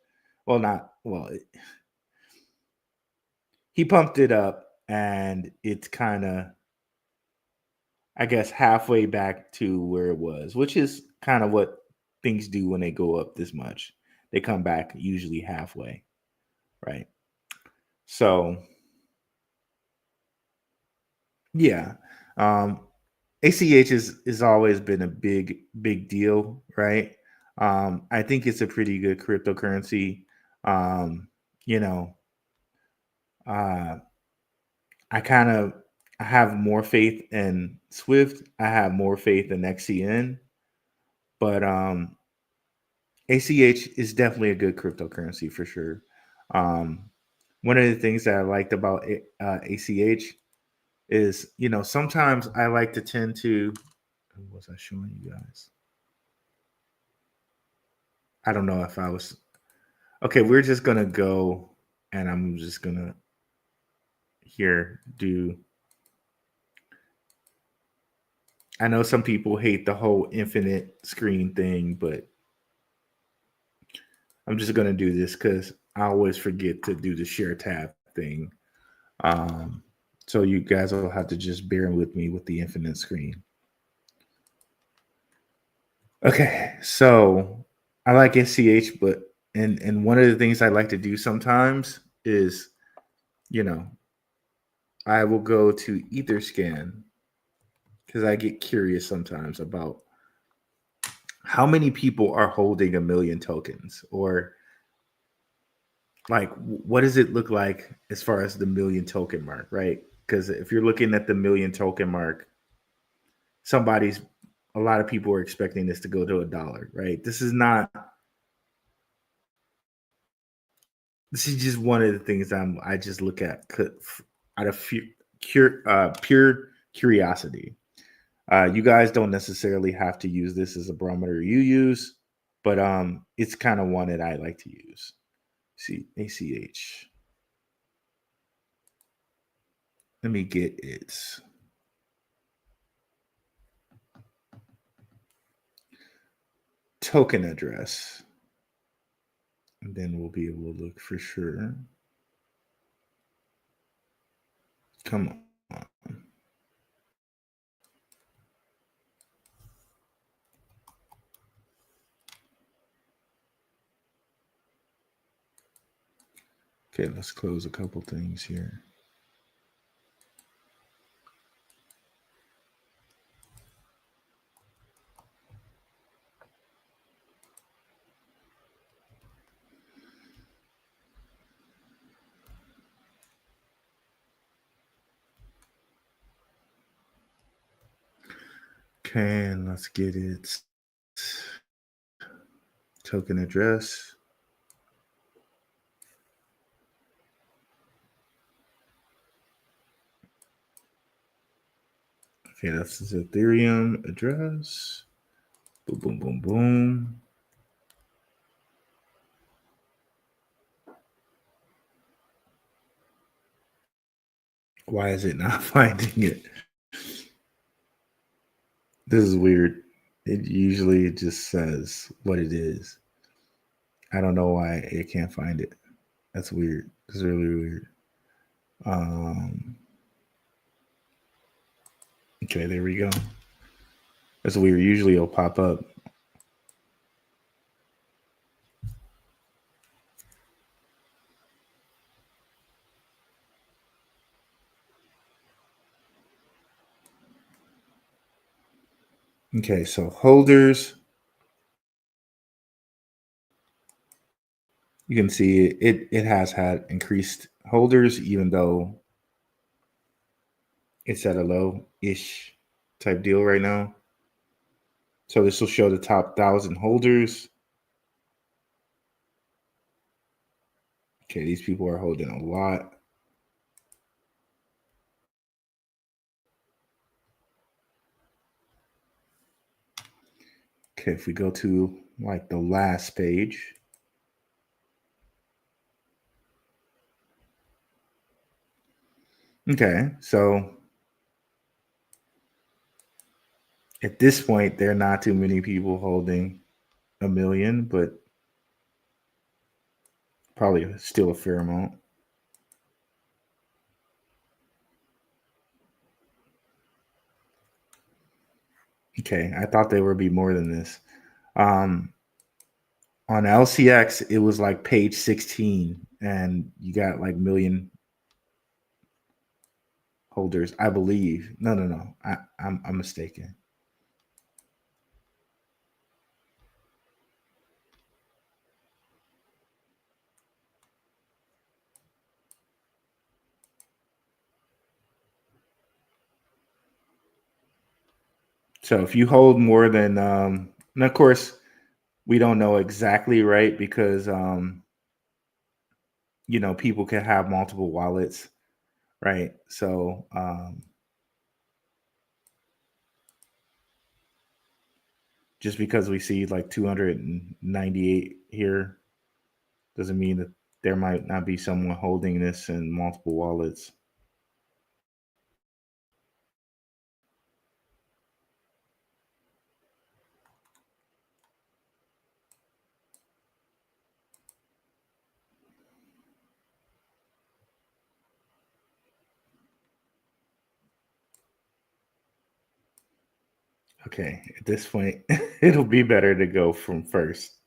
he pumped it up and it's kind of, I guess, halfway back to where it was, which is kind of what things do when they go up this much. They come back usually halfway, right? So, yeah, ACH is always been a big deal, right? I think it's a pretty good cryptocurrency. Um, you know, uh, I have more faith in Swift. I have more faith in XCN, but ACH is definitely a good cryptocurrency for sure. Um, One of the things that I liked about ACH is, sometimes I like to tend to. What was I showing you guys? I don't know if I was. Okay, we're just gonna go, and I'm just gonna do. I know some people hate the whole infinite screen thing, but I'm just gonna do this because I always forget to do the share tab thing. So you guys will have to just bear with me with the infinite screen. Okay, so I like SCH, but and one of the things I like to do sometimes is, I will go to Etherscan because I get curious sometimes about how many people are holding 1 million tokens, or like what does it look like as far as the 1 million token mark, right? Because if you're looking at the 1 million token mark, a lot of people are expecting this to go to $1, right? This is just one of the things I just look at out of pure curiosity. You guys don't necessarily have to use this as a barometer you use, but it's kind of one that I like to use. See, ACH. Let me get its token address, and then we'll be able to look for sure. Come on. Okay, let's close a couple things here. Okay, and let's get its token address. Okay, that's his Ethereum address. Boom, boom, boom, boom. Why is it not finding it? This is weird. It usually just says what it is. I don't know why it can't find it. That's weird. It's really weird. Okay, there we go. That's weird. Usually it'll pop up. Okay, so holders. You can see it has had increased holders, even though it's at a low-ish type deal right now. So this will show the top 1,000 holders. Okay, these people are holding a lot. Okay, if we go to like the last page. Okay, so at this point, there are not too many people holding 1 million, but probably still a fair amount. Okay, I thought there would be more than this. On LCX, it was like page 16, and you got like million holders, I believe. No. I'm mistaken. So if you hold more than, and of course, we don't know exactly, right? Because, people can have multiple wallets, right? So, just because we see like 298 here doesn't mean that there might not be someone holding this in multiple wallets. Okay, at this point, it'll be better to go from first.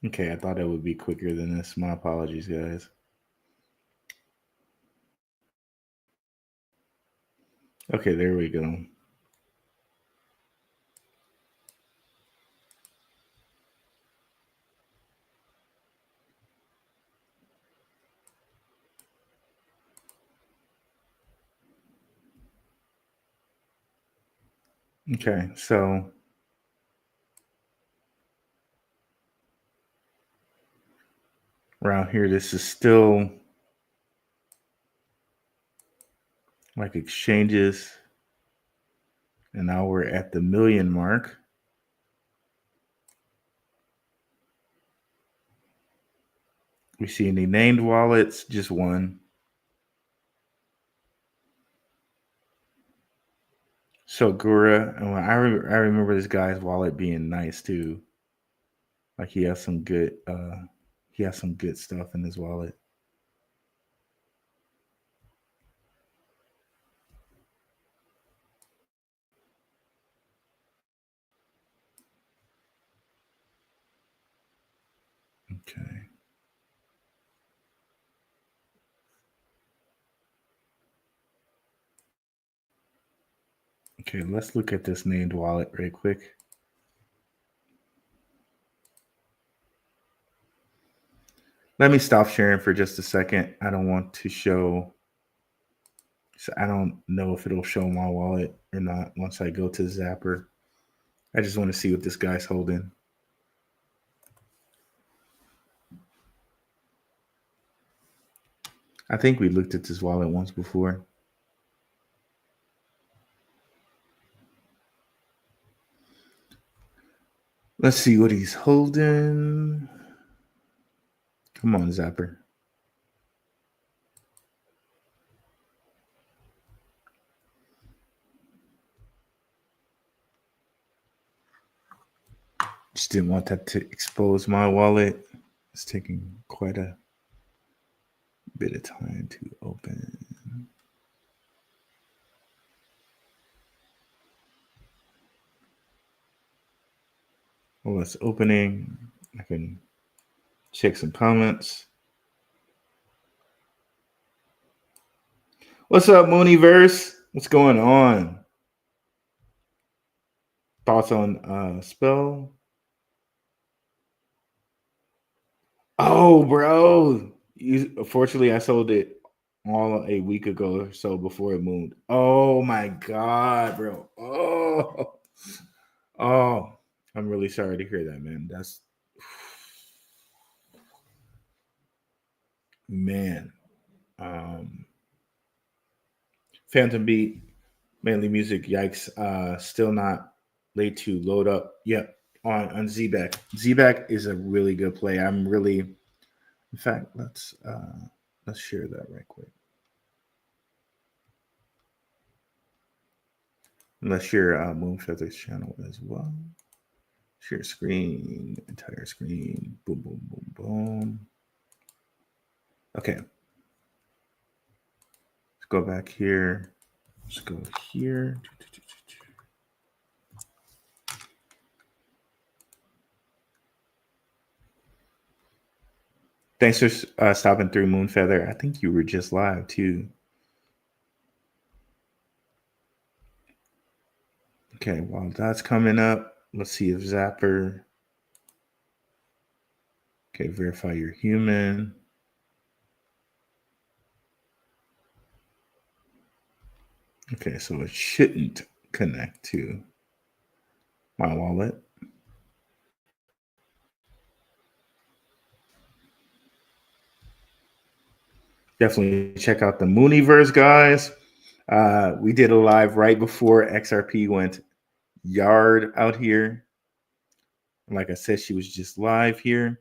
Okay, I thought it would be quicker than this. My apologies, guys. Okay, there we go. Okay, so around here, this is still like exchanges. And now we're at the million mark. We see any named wallets? Just one. So Gura, and I remember this guy's wallet being nice too. Like he has some good stuff in his wallet. Okay. Okay, let's look at this named wallet real quick. Let me stop sharing for just a second. I don't want to show So I don't know if it'll show my wallet or not once I go to Zapper. I just want to see what this guy's holding. I think we looked at this wallet once before. Let's see what he's holding. Come on, Zapper. Just didn't want that to expose my wallet. It's taking quite a bit of time to open. Well, it's opening. I can check some comments. What's up, Mooniverse? What's going on? Thoughts on Spell? Oh, bro. Fortunately, I sold it all a week ago or so before it moved. Oh my God, bro. Oh, I'm really sorry to hear that, man. That's man. Phantom Beat, mainly music. Yikes. Still not late to load up. Yep. On ZBAC. ZBAC is a really good play. I'm really, in fact, let's share that right quick. Let's share Moonfeather's channel as well. Share screen, entire screen. Boom, boom, boom, boom. Okay. Let's go back here. Let's go here. Thanks for stopping through, Moonfeather. I think you were just live too. Okay, while that's coming up, let's see if Zapper. Okay, verify you're human. Okay, so it shouldn't connect to my wallet. Definitely check out the Mooniverse, guys. We did a live right before XRP went yard out here. Like I said, she was just live here.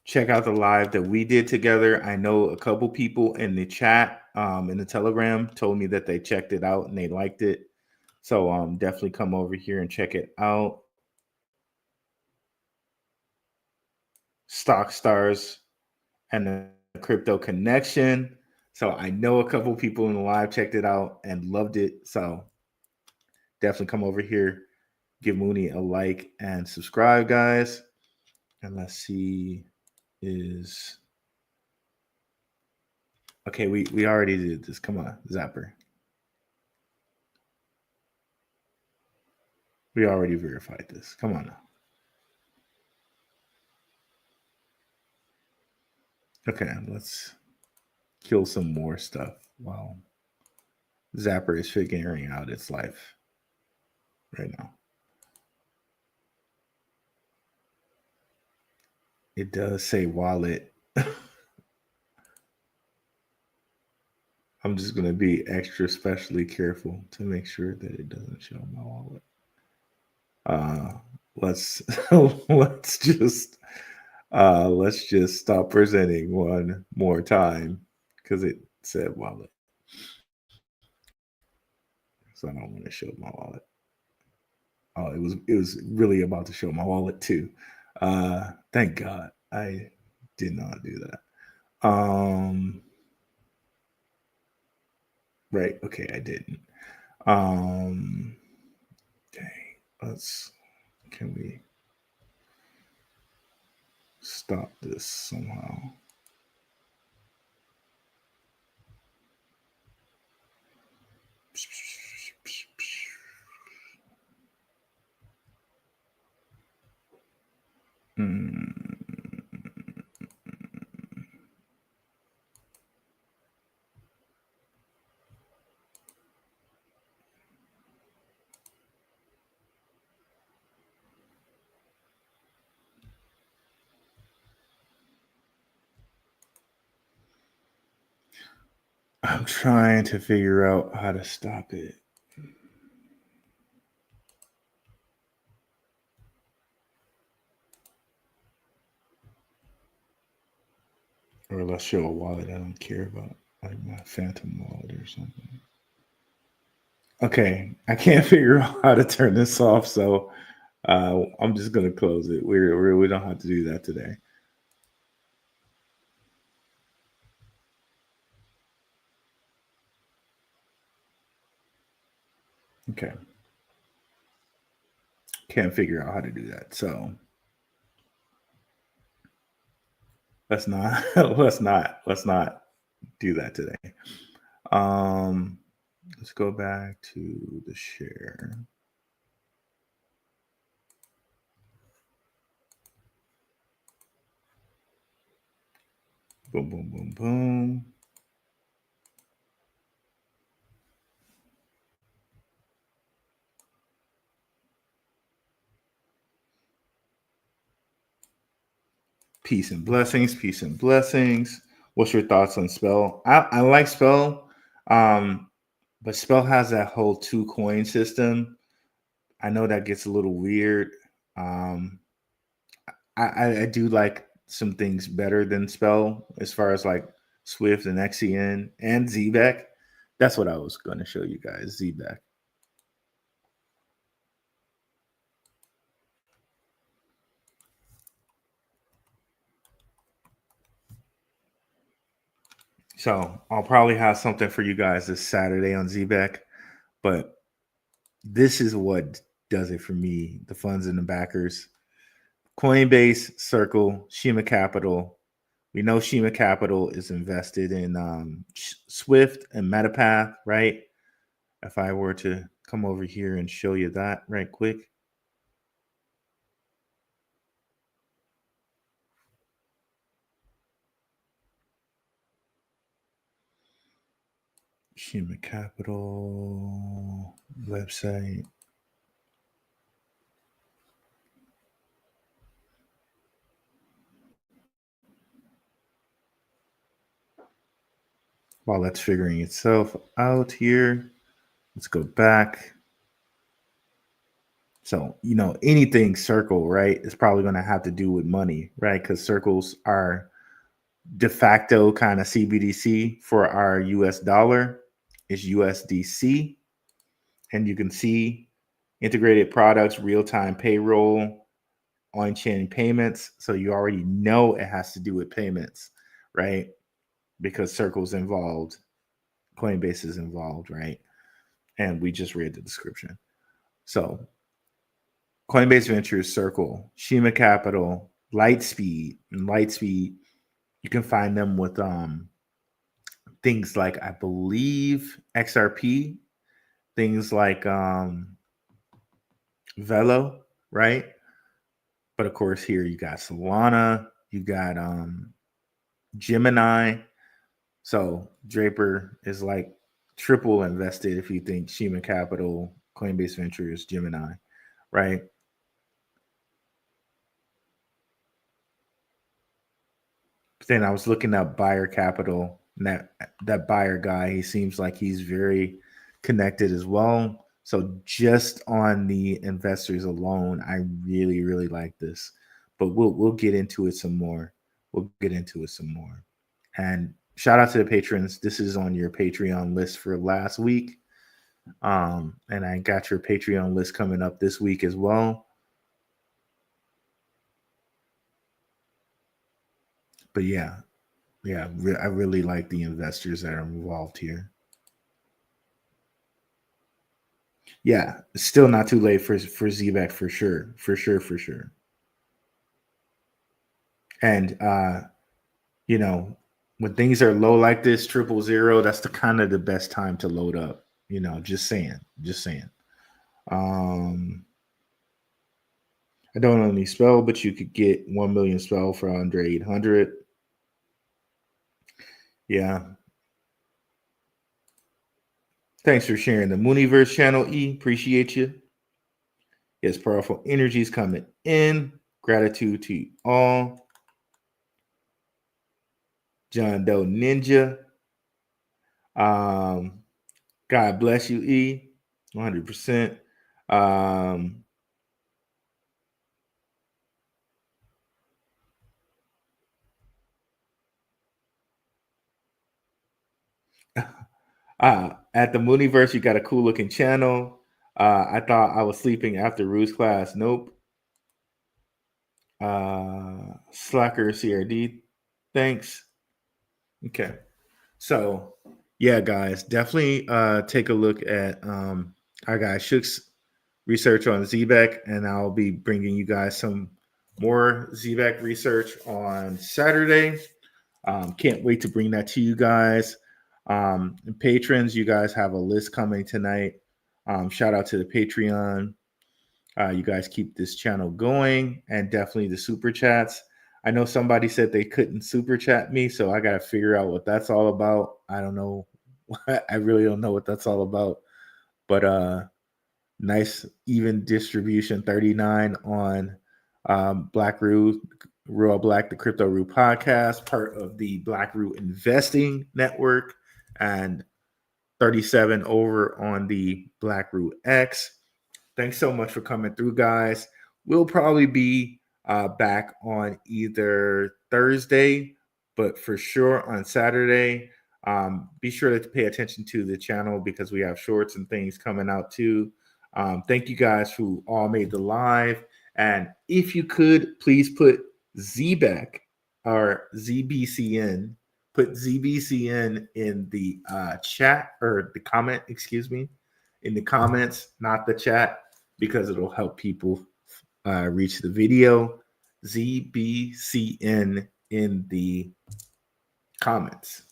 Check out the live that we did together. I know a couple people in the chat, in the Telegram, told me that they checked it out and they liked it. So definitely come over here and check it out. Stock Stars and the Crypto Connection. So I know a couple people in the live checked it out and loved it. So definitely come over here, give Mooney a like and subscribe, guys. And let's see. Is okay, we already did this. Come on, Zapper. We already verified this. Come on now. Okay, let's kill some more stuff while Zapper is figuring out its life right now. It does say wallet. I'm just going to be extra especially careful to make sure that it doesn't show my wallet. Let's just stop presenting one more time because it said wallet. So I don't want to show my wallet. Oh, it was really about to show my wallet too. Thank God I did not do that. Right. Okay, I didn't. Dang. Can we stop this somehow? I'm trying to figure out how to stop it. Or let's show a wallet I don't care about, like my Phantom wallet or something. Okay, I can't figure out how to turn this off, so I'm just gonna close it. We don't have to do that today. Okay, can't figure out how to do that, so let's not let's not do that today. Let's go back to the share. Boom, boom, boom, boom. Peace and blessings. Peace and blessings. What's your thoughts on Spell? I like Spell, but Spell has that whole 2-coin system. I know that gets a little weird. I do like some things better than Spell as far as like Swift and XCN and ZBEC. That's what I was going to show you guys, ZBEC. So I'll probably have something for you guys this Saturday on ZBEC, but this is what does it for me. The funds and the backers. Coinbase, Circle, Shima Capital. We know Shima Capital is invested in Swift and Metapath, right? If I were to come over here and show you that right quick. Shima Capital website. While that's figuring itself out here, let's go back. So, you know, anything Circle, right, is probably going to have to do with money, right? Because Circles are de facto kind of CBDC for our US dollar is USDC. And you can see integrated products, real-time payroll, on-chain payments. So you already know it has to do with payments, right? Because Circle's involved, Coinbase is involved, right? And we just read the description. So Coinbase Ventures, Circle, Shima Capital, Lightspeed, and Lightspeed, you can find them with things like, I believe, XRP, things like Velo, right? But of course, here you got Solana, you got Gemini. So Draper is like triple invested if you think Shima Capital, Coinbase Ventures, Gemini, right? But then I was looking up Buyer Capital, and that buyer guy, he seems like he's very connected as well. So just on the investors alone, I really, really like this. But we'll get into it some more. We'll get into it some more. And shout out to the patrons. This is on your Patreon list for last week. And I got your Patreon list coming up this week as well. But yeah, I really like the investors that are involved here. Yeah, it's still not too late for ZBEC for sure. And you know, when things are low like this, 000, that's the kind of the best time to load up. You know, just saying. I I don't know any spell, but you could get 1 million spell for under 800. Yeah. Thanks for sharing the Mooniverse channel, E. Appreciate you. Yes, powerful energies coming in. Gratitude to you all. John Doe Ninja. God bless you, E. 100%. At the Mooniverse, you got a cool looking channel. I thought I was sleeping after Rue's class. Nope. Slacker CRD. Thanks. Okay. So yeah, guys, definitely take a look at our guy Shook's research on ZBEC, and I'll be bringing you guys some more ZBEC research on Saturday. Can't wait to bring that to you guys. And patrons, you guys have a list coming tonight. Shout out to the Patreon. You guys keep this channel going, and definitely the super chats. I know somebody said they couldn't super chat me, so I got to figure out what that's all about. I don't know. I really don't know what that's all about. But nice even distribution, 39 on Blackrue, Royal Black, the Crypto Rue podcast, part of the Blackrue Investing Network, and 37 over on the Blackrue X. Thanks so much for coming through, guys. We'll probably be back on either Thursday, but for sure on Saturday. Be sure to pay attention to the channel because we have shorts and things coming out too. Thank you guys who all made the live. And if you could, please put ZBEC or ZBCN. Put ZBCN in the chat or the comment, excuse me, in the comments, not the chat, because it'll help people reach the video. ZBCN in the comments.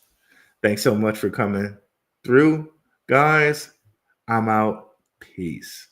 Thanks so much for coming through, guys. I'm out. Peace.